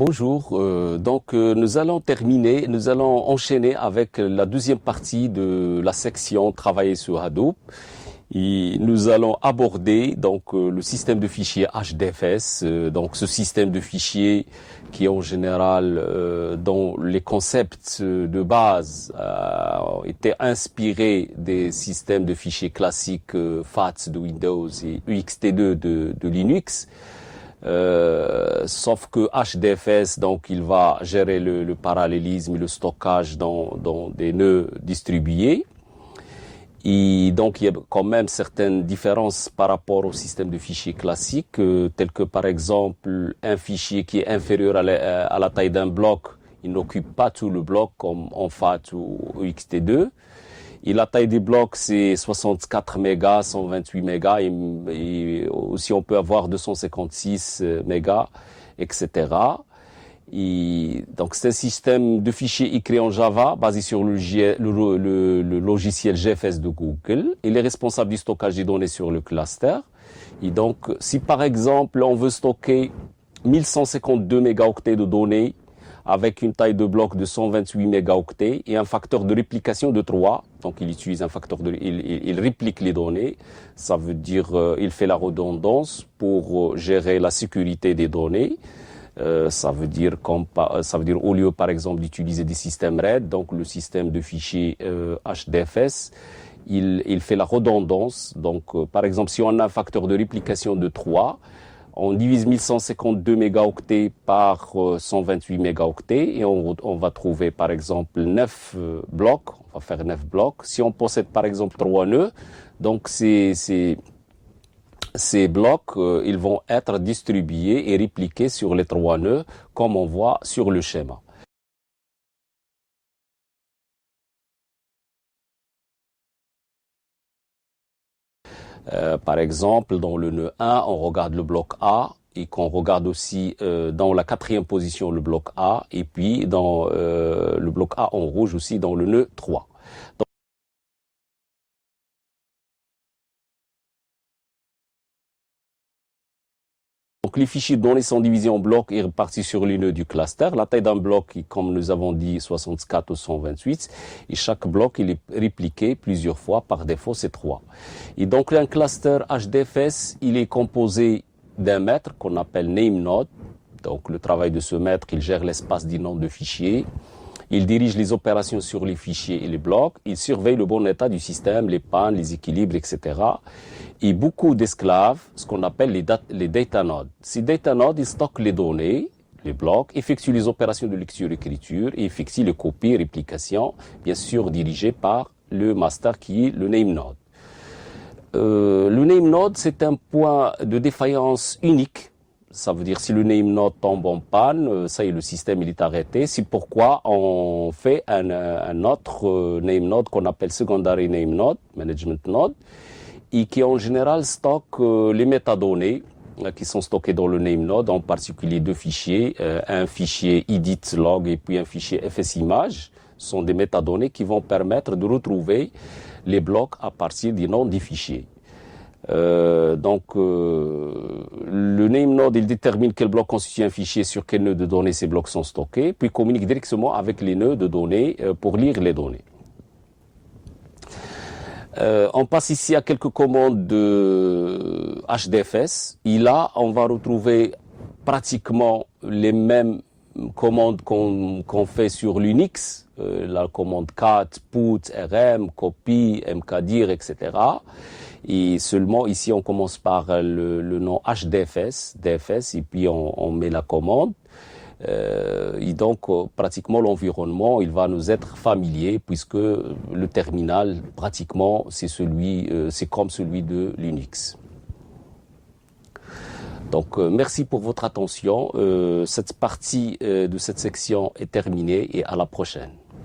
Bonjour, nous allons enchaîner avec la deuxième partie de la section Travailler sur Hadoop. Et nous allons aborder le système de fichiers HDFS, ce système de fichiers qui en général dont les concepts de base étaient inspirés des systèmes de fichiers classiques FAT de Windows et UXT2 de Linux. Sauf que HDFS, il va gérer le parallélisme et le stockage dans des nœuds distribués. Et donc, il y a quand même certaines différences par rapport au système de fichiers classique, tel que par exemple un fichier qui est inférieur à la taille d'un bloc, il n'occupe pas tout le bloc comme en FAT ou UXT2. Et la taille des blocs, c'est 64 mégas, 128 mégas, et aussi on peut avoir 256 mégas, etc. Et donc c'est un système de fichiers écrit en Java, basé sur le logiciel GFS de Google. Il est responsable du stockage des données sur le cluster. Et donc, si par exemple on veut stocker 1152 mégaoctets de données, avec une taille de bloc de 128 mégaoctets et un facteur de réplication de 3. Donc, il utilise un facteur il réplique les données. Ça veut dire, il fait la redondance pour gérer la sécurité des données. Ça veut dire au lieu, par exemple, d'utiliser des systèmes RAID, donc le système de fichiers HDFS, il fait la redondance. Donc, par exemple, si on a un facteur de réplication de 3, on divise 1152 mégaoctets par 128 mégaoctets et on va trouver par exemple 9 blocs. On va faire 9 blocs. Si on possède par exemple 3 nœuds, donc ces blocs, ils vont être distribués et répliqués sur les 3 nœuds comme on voit sur le schéma. Par exemple, dans le nœud 1, on regarde le bloc A et qu'on regarde aussi dans la 4e position le bloc A et puis dans le bloc A en rouge aussi dans le nœud 3. Donc les fichiers de données sont divisés en blocs et répartis sur les nœuds du cluster. La taille d'un bloc est, comme nous avons dit, 64 ou 128. Et chaque bloc, il est répliqué plusieurs fois. Par défaut, c'est 3. Et donc un cluster HDFS, il est composé d'un maître qu'on appelle NameNode. Donc le travail de ce maître, il gère l'espace des noms de fichiers. Il dirige les opérations sur les fichiers et les blocs. Il surveille le bon état du système, les pannes, les équilibres, etc. Et beaucoup d'esclaves, ce qu'on appelle les data nodes. Ces data nodes, ils stockent les données, les blocs, effectuent les opérations de lecture-écriture et effectuent les copies et réplications, bien sûr dirigées par le master qui est le name node. Le name node, c'est un point de défaillance unique. Ça veut dire si le name node tombe en panne, ça y est, le système il est arrêté. C'est pourquoi on fait un autre name node qu'on appelle secondary name node, management node, et qui en général stocke les métadonnées qui sont stockées dans le name node, en particulier 2 fichiers, un fichier edit log et puis un fichier fsimage. Ce sont des métadonnées qui vont permettre de retrouver les blocs à partir des noms des fichiers. Le name node, il détermine quel bloc constitue un fichier, sur quel nœud de données ces blocs sont stockés, puis communique directement avec les nœuds de données pour lire les données. On passe ici à quelques commandes de HDFS. Et là, on va retrouver pratiquement les mêmes commandes qu'on fait sur Linux. La commande cat, put, rm, copy, mkdir, etc. Et seulement ici, on commence par le nom HDFS, DFS, et puis on met la commande. Et donc, pratiquement, l'environnement, il va nous être familier puisque le terminal, pratiquement, c'est comme celui de Linux. Donc, merci pour votre attention. Cette partie de cette section est terminée et à la prochaine.